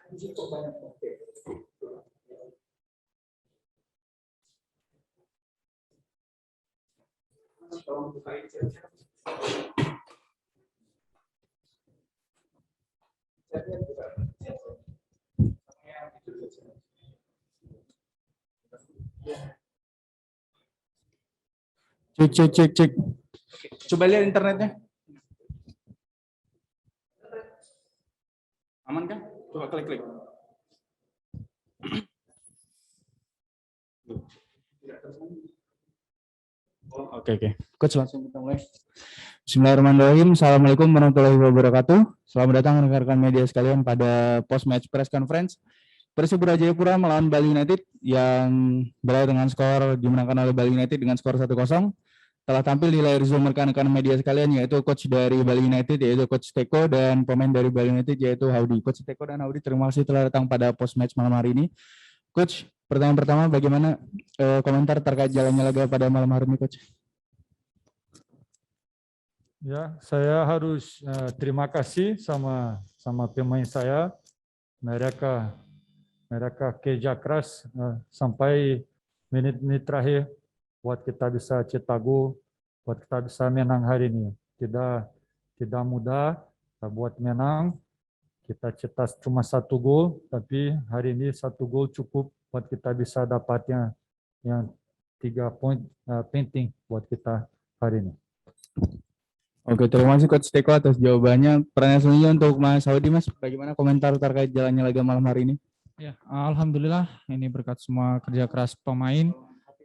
Cek. Coba lihat internetnya. Aman kan? Coba klik. Oke. Coach, langsung kita mulai. Bismillahirrahmanirrahim. Assalamualaikum warahmatullahi wabarakatuh. Selamat datang rekan-rekan media sekalian pada post match press conference Persipura Jayapura melawan Bali United yang berakhir dengan skor dimenangkan oleh Bali United dengan skor 1-0. Telah tampil di layar Zoom rekan-rekan media sekalian yaitu coach dari Bali United yaitu Coach Teko dan pemain dari Bali United yaitu Howdy. Coach Teko dan Howdy, terima kasih telah datang pada post match malam hari ini. Coach, pertanyaan pertama, bagaimana komentar terkait jalannya laga pada malam hari ini, Coach? Ya, saya harus terima kasih sama pemain saya. Mereka kerja keras sampai menit-menit terakhir buat kita bisa cetak gol, buat kita bisa menang hari ini. Tidak mudah buat menang. Kita cetak cuma 1 gol, tapi hari ini 1 gol cukup buat kita bisa dapatnya yang 3 poin penting buat kita hari ini. Oke, terima kasih Coach Teko atas jawabannya. Pertanyaan selanjutnya untuk Mas Howdy, Mas. Bagaimana komentar terkait jalannya laga malam hari ini? Ya, alhamdulillah ini berkat semua kerja keras pemain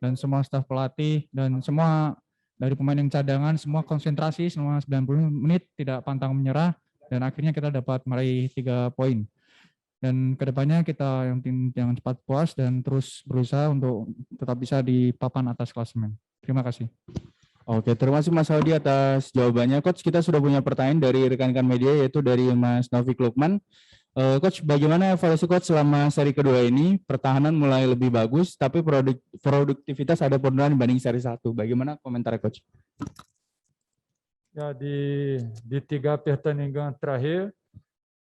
dan semua staf pelatih dan semua dari pemain yang cadangan, semua konsentrasi selama 90 menit tidak pantang menyerah dan akhirnya kita dapat meraih 3 poin. Dan kedepannya kita yang tim jangan cepat puas dan terus berusaha untuk tetap bisa di papan atas klasemen. Terima kasih. Oke, terima kasih Mas Howdy atas jawabannya. Coach, kita sudah punya pertanyaan dari rekan-rekan media yaitu dari Mas Novik Lukman. Coach, bagaimana evaluasi Coach selama seri kedua ini? Pertahanan mulai lebih bagus, tapi produktivitas ada penurunan dibanding seri 1. Bagaimana komentar Coach? Ya, di 3 pertandingan terakhir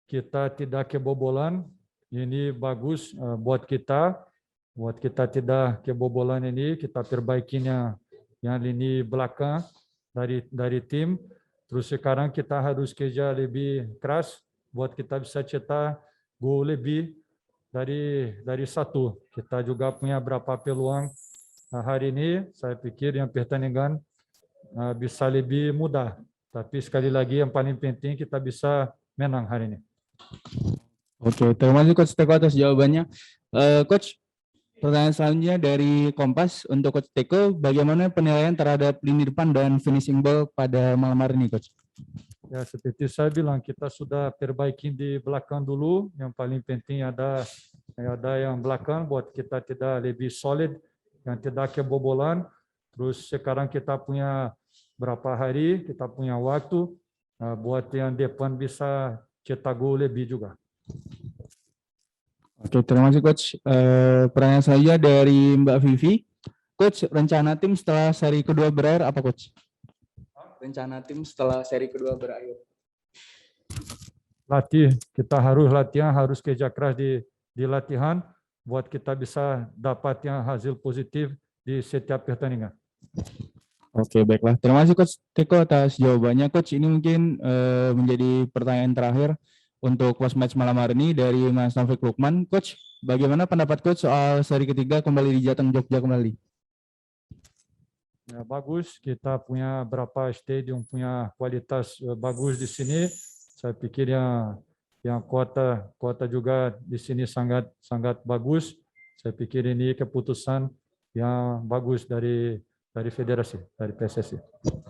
kita tidak kebobolan. Ini bagus buat kita. Buat kita tidak kebobolan ini, kita perbaikinya yang lini belakang dari tim. Terus sekarang kita harus kerja lebih keras buat kita bisa cetak gol lebih dari 1. Kita juga punya berapa peluang hari ini. Saya pikir yang pertandingan bisa lebih mudah. Tapi sekali lagi yang paling penting kita bisa menang hari ini. Oke, terima kasih Coach Teko atas jawabannya. Coach, pertanyaan selanjutnya dari Kompas untuk Coach Teko, bagaimana penilaian terhadap lini depan dan finishing ball pada malam hari ini, Coach? Ya, seperti saya bilang, kita sudah perbaiki di belakang dulu. Yang paling penting ada yang belakang buat kita tidak lebih solid, yang tidak kebobolan. Terus sekarang kita punya berapa hari, kita punya waktu buat yang depan bisa cetak gol lebih juga. Oke, terima kasih Coach. Pertanyaan saya dari Mbak Vivi. Coach, rencana tim setelah seri kedua berakhir apa Coach? Rencana tim setelah seri kedua berakhir? Latih, kita harus latihan, harus kerja keras di latihan buat kita bisa dapat yang hasil positif di setiap pertandingan. Oke, baiklah. Terima kasih Coach Teko atas jawabannya. Coach, ini mungkin menjadi pertanyaan terakhir untuk post match malam hari ini dari Mas Novik Lukman. Coach, bagaimana pendapat Coach soal seri ketiga kembali di Jateng Jogja kembali? Ya, bagus, kita punya berapa stadium punya kualitas bagus di sini. Saya pikir yang kuota juga di sini sangat bagus. Saya pikir ini keputusan yang bagus dari federasi, dari PSSI.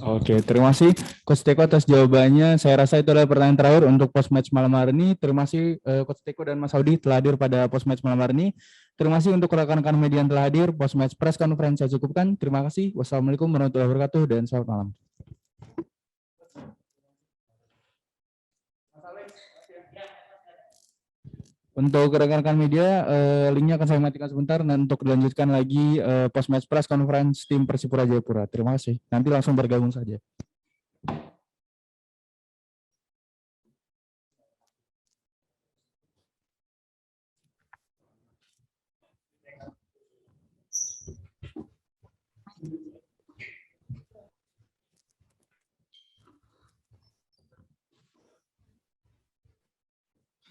Oke, terima kasih Coach Teko atas jawabannya. Saya rasa itu adalah pertanyaan terakhir untuk post match malam hari ini. Terima kasih Coach Teko dan Mas Howdy telah hadir pada post match malam hari ini. Terima kasih untuk rekan-rekan media yang telah hadir. Post match press conference saya cukupkan. Terima kasih. Wassalamualaikum warahmatullahi wabarakatuh dan selamat malam. Untuk rekan-rekan media, linknya akan saya matikan sebentar dan untuk dilanjutkan lagi post match press conference tim Persipura Jayapura. Terima kasih. Nanti langsung bergabung saja.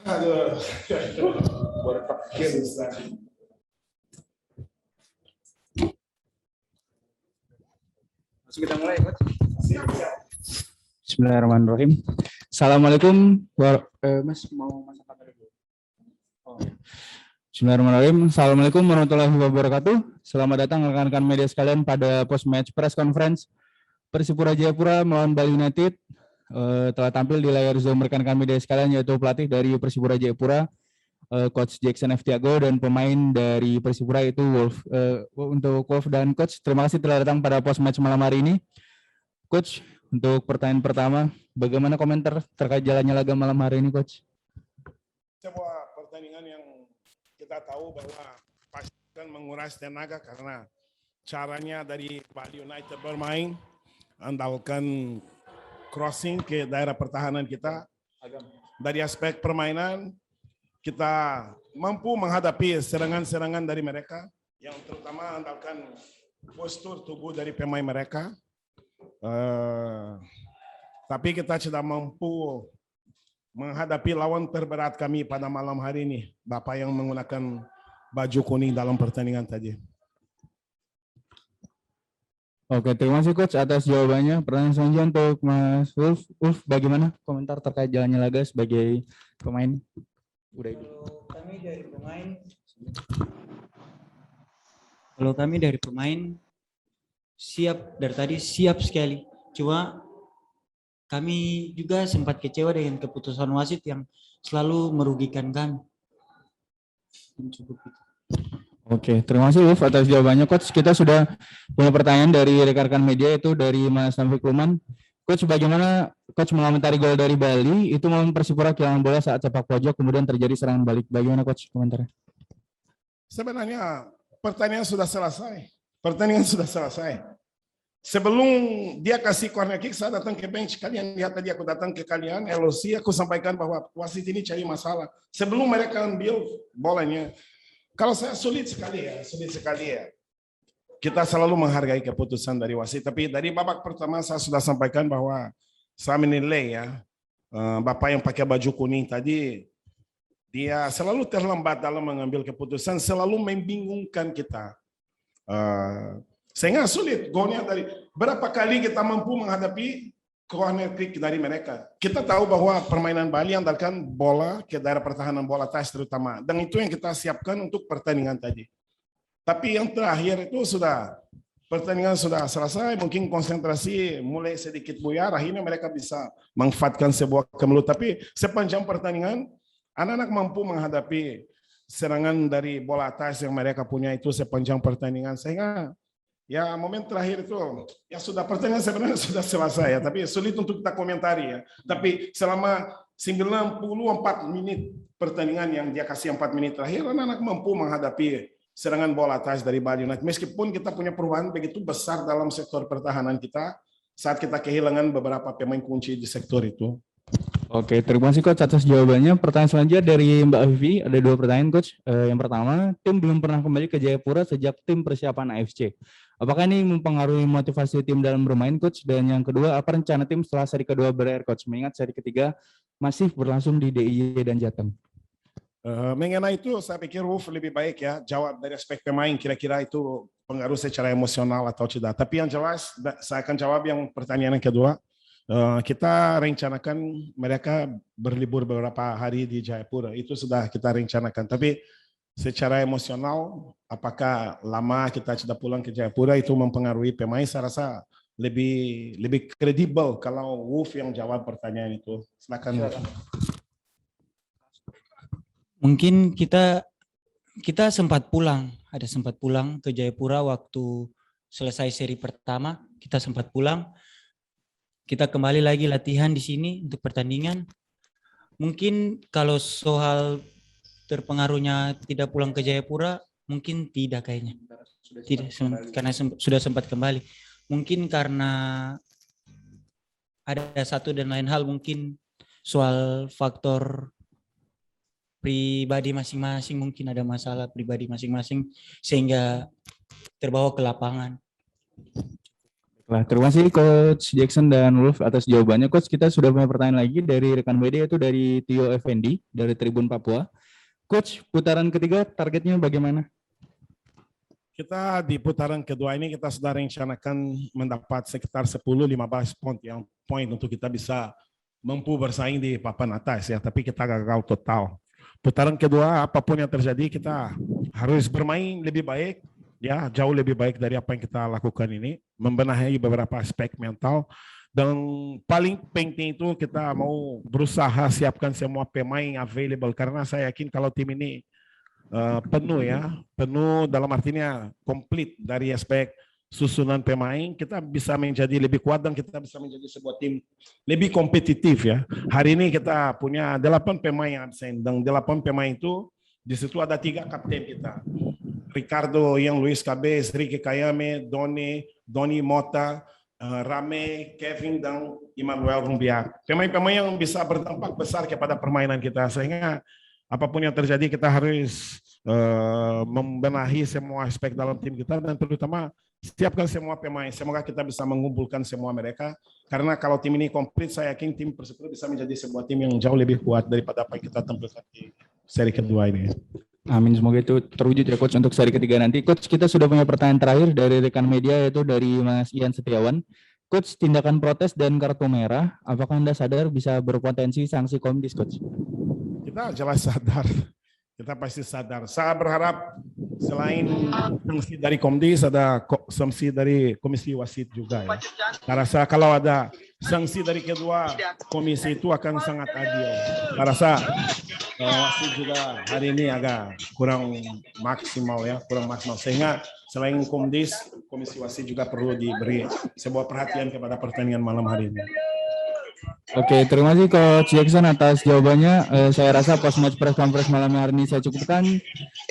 Aduh. Susah. Kita mulai, Coach. Bismillahirrahmanirrahim. Assalamualaikum Mas mau masak apa dulu? Oh. Bismillahirrahmanirrahim. Assalamualaikum warahmatullahi wabarakatuh. Selamat datang rekan-rekan media sekalian pada post match press conference Persipura Jayapura melawan Bali United. Telah tampil di layar Zoom rekan-rekan media sekalian yaitu pelatih dari Persipura Jayapura, Coach Jackson F. Tiago, dan pemain dari Persipura itu Wolf. Untuk Wolf dan Coach, terima kasih telah datang pada post match malam hari ini. Coach, untuk pertanyaan pertama, bagaimana komentar terkait jalannya laga malam hari ini, Coach? Sebuah pertandingan yang kita tahu bahwa pasti akan menguras tenaga karena caranya dari Bali United bermain andalkan crossing ke daerah pertahanan kita. Dari aspek permainan kita mampu menghadapi serangan-serangan dari mereka yang terutama andalkan postur tubuh dari pemain mereka. Tapi kita tidak mampu menghadapi lawan terberat kami pada malam hari ini, Bapak yang menggunakan baju kuning dalam pertandingan tadi. Oke, terima kasih Coach atas jawabannya. Pertanyaan selanjutnya untuk Mas Wolf. Wolf, bagaimana komentar terkait jalannya laga sebagai pemain? Kalau kami dari pemain siap dari tadi, siap sekali. Cuma kami juga sempat kecewa dengan keputusan wasit yang selalu merugikan kami. Cukup itu. Oke, terima kasih Wolf atas jawabannya. Coach, kita sudah punya pertanyaan dari rekan-rekan media itu dari Mas Taufik Luman. Coach, bagaimana Coach mengomentari gol dari Bali itu melawan Persipura kehilangan bola saat sepak pojok kemudian terjadi serangan balik. Bagaimana Coach komentarnya? Sebenarnya pertandingan sudah selesai. Pertandingan sudah selesai. Sebelum dia kasih corner kick, saya datang ke bench. Kalian lihat tadi aku datang ke kalian, LOC, aku sampaikan bahwa wasit ini cari masalah. Sebelum mereka ambil bolanya, kalau saya sulit sekali ya. Kita selalu menghargai keputusan dari wasit. Tapi dari babak pertama saya sudah sampaikan bahwa saya menilai ya, Bapak yang pakai baju kuning tadi, dia selalu terlambat dalam mengambil keputusan, selalu membingungkan kita. Sehingga sulit golnya dari berapa kali kita mampu menghadapi corner kick dari mereka. Kita tahu bahwa permainan Bali andalkan bola ke daerah pertahanan bola atas terutama. Dan itu yang kita siapkan untuk pertandingan tadi. Tapi yang terakhir itu pertandingan sudah selesai, mungkin konsentrasi mulai sedikit buyar, akhirnya mereka bisa manfaatkan sebuah kemelut. Tapi sepanjang pertandingan, anak-anak mampu menghadapi serangan dari bola atas yang mereka punya itu sepanjang pertandingan. Sehingga ya momen terakhir itu ya sudah pertandingan sebenarnya sudah selesai ya, tapi sulit untuk kita komentari ya. Tapi selama 94 menit pertandingan yang dia kasih 4 menit terakhir, anak-anak mampu menghadapi serangan bola atas dari Bali United. Meskipun kita punya perubahan begitu besar dalam sektor pertahanan kita saat kita kehilangan beberapa pemain kunci di sektor itu. Oke, terima kasih Coach atas jawabannya. Pertanyaan selanjutnya dari Mbak Vivi, ada 2 pertanyaan Coach. Yang pertama, tim belum pernah kembali ke Jayapura sejak tim persiapan AFC. Apakah ini mempengaruhi motivasi tim dalam bermain Coach? Dan yang kedua, apa rencana tim setelah seri kedua berakhir Coach? Mengingat seri ketiga masih berlangsung di DIY dan Jateng. Mengenai itu saya pikir Wolf lebih baik ya jawab dari aspek pemain, kira-kira itu pengaruh secara emosional atau tidak. Tapi yang jelas saya akan jawab yang pertanyaan yang kedua. Kita rencanakan mereka berlibur beberapa hari di Jayapura, itu sudah kita rencanakan. Tapi secara emosional, apakah lama kita sudah pulang ke Jayapura itu mempengaruhi pemain? Saya rasa lebih kredibel kalau Wolf yang jawab pertanyaan itu. Silakan. Mungkin kita sempat pulang ke Jayapura waktu selesai seri pertama, kita sempat pulang. Kita kembali lagi latihan di sini untuk pertandingan. Mungkin kalau soal terpengaruhnya tidak pulang ke Jayapura, mungkin tidak kayaknya. Tidak, karena sudah sempat kembali. Mungkin karena ada satu dan lain hal, mungkin soal faktor pribadi masing-masing, mungkin ada masalah pribadi masing-masing sehingga terbawa ke lapangan. Nah, terima kasih Coach Jackson dan Wolf atas jawabannya. Coach, kita sudah punya pertanyaan lagi dari rekan media, yaitu dari Tio Effendi dari Tribun Papua. Coach, putaran ketiga targetnya bagaimana? Kita di putaran kedua ini kita sudah rencanakan mendapat sekitar 10-15 poin untuk kita bisa mampu bersaing di papan atas ya, tapi kita gagal total. Putaran kedua apapun yang terjadi kita harus bermain lebih baik ya, jauh lebih baik dari apa yang kita lakukan ini, membenahi beberapa aspek mental, dan paling penting itu kita mau berusaha siapkan semua pemain available, karena saya yakin kalau tim ini penuh ya, penuh dalam artinya komplit dari aspek susunan pemain, kita bisa menjadi lebih kuat dan kita bisa menjadi sebuah tim lebih kompetitif ya. Hari ini kita punya 8 pemain yang absen, dan 8 pemain itu di situ ada 3 kapten kita. Ricardo yang Luis Cabez, Ricky Kayame, Doni Mota, Rame, Kevin, dan Emmanuel Rumbiak. Pemain-pemain yang bisa berdampak besar kepada permainan kita, sehingga apapun yang terjadi kita harus membenahi semua aspek dalam tim kita, dan terutama siapkan semua pemain. Semoga kita bisa mengumpulkan semua mereka, karena kalau tim ini komplit, saya yakin tim Persipura bisa menjadi sebuah tim yang jauh lebih kuat daripada apa yang kita tampilkan di seri kedua ini. Amin, semoga itu terwujud ya Coach untuk seri ketiga nanti. Coach, kita sudah punya pertanyaan terakhir dari rekan media, yaitu dari Mas Ian Setiawan. Coach, tindakan protes dan kartu merah, apakah Anda sadar bisa berpotensi sanksi Komdis, Coach? Kita jelas sadar, kita pasti sadar. Saya berharap selain sanksi dari Komdis, ada sanksi dari Komisi Wasit juga ya. Saya rasa kalau ada sanksi dari kedua komisi itu akan sangat adil. Saya rasa wasit juga hari ini agak kurang maksimal ya, kurang maksimal. Sehingga selain Komdis, Komisi Wasit juga perlu diberi sebuah perhatian kepada pertandingan malam hari ini. Oke, terima kasih Coach Jackson atas jawabannya. Saya rasa post match press conference malam hari ini saya cukupkan.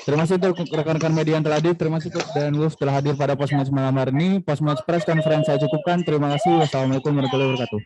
Terima kasih untuk rekan-rekan media yang telah hadir. Terima kasih Coach dan Wolf telah hadir pada post match malam hari ini. Post match press conference saya cukupkan. Terima kasih. Wassalamualaikum warahmatullahi wabarakatuh.